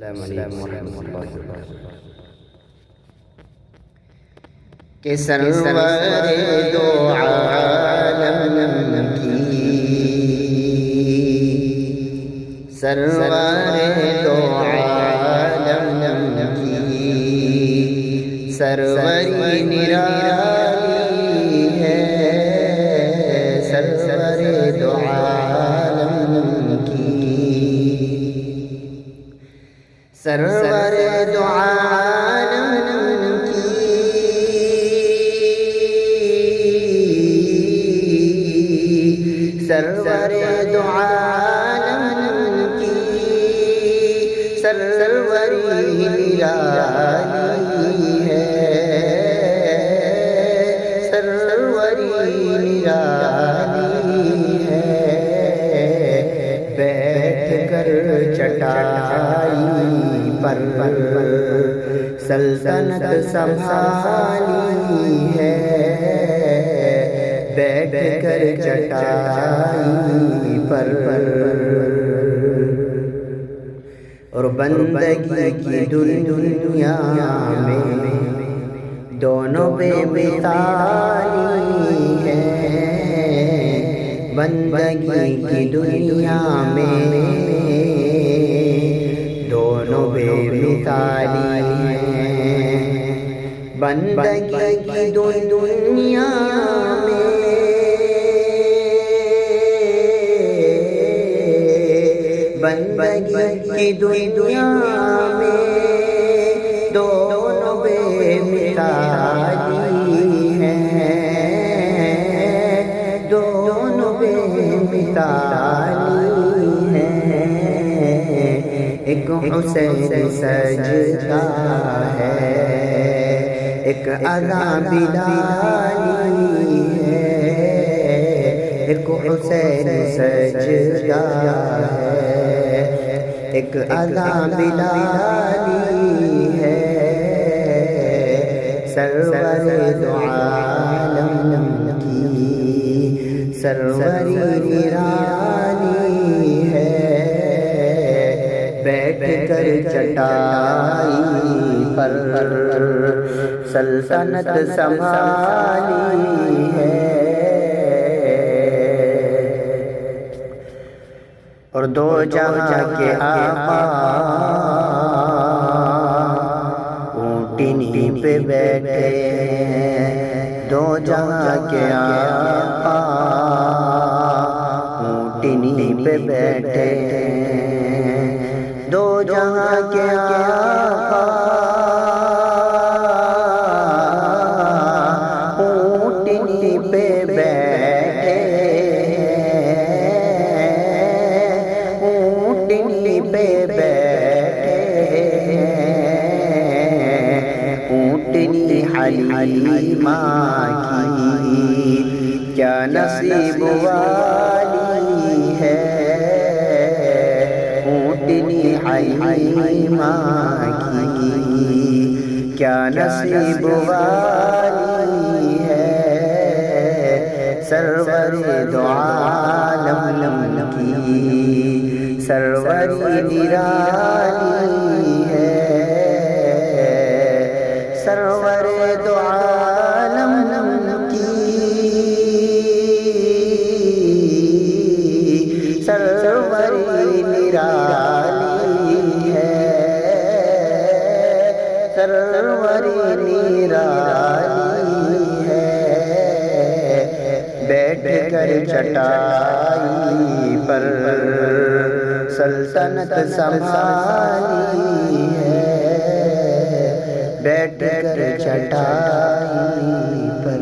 السلام علیکم ورحمۃ اللہ وبرکاتہ۔ کہ سرور دو عالم کی، سرور دو عالم کی سروری نرالی ہے، سرور دو عالم کی، سرور دو عالم کی، سرور دو عالم کی سروری نرالی ہے، سروری نرالی ہے، بیٹھ کر چٹائی پر سلطنت سنبھالی ہے، بیٹھ کر چٹائی پر اور بندگی کی دنیا میں دونوں بے مثالی ہیں، بندگی کی دنیا میں دونوں بے مثالی ہیں، بندگی کی دنیا میں بندگی کی دنیا میں دونوں بے مثالی ہیں، دونوں بے مثالی ہیں، ایک حسین سجدہ ہے، ایک اذاں بلالی ہے، ایک حسین سجدہ ہے، ایک اذاں بلالی ہے، سرور دو عالم کی سروری نرالی ہے، بیٹھ کر چٹائی پر سلطنت سنبھالی ہے، اور دو جہاں کے آقا اونٹنی پہ بیٹھے ہیں، دو جہاں کے آقا اونٹنی پہ بیٹھے ہیں، دو جہاں کے آقا اونٹنی پہ بیٹھے پہ بیٹھے ہیں، اونٹنی حلیمہ کی کیا نصیب والی ہے، اونٹنی حلیمہ کی کیا نصیب والی ہے، سرور دو عالم کی سروری نرالی ہے، سرور دو عالم کی سروری نرالی ہے، سروری نرالی ہے، بیٹھ کر چٹائی پر سلطنت سنبھالی ہے، بیٹھ کر چٹائی پر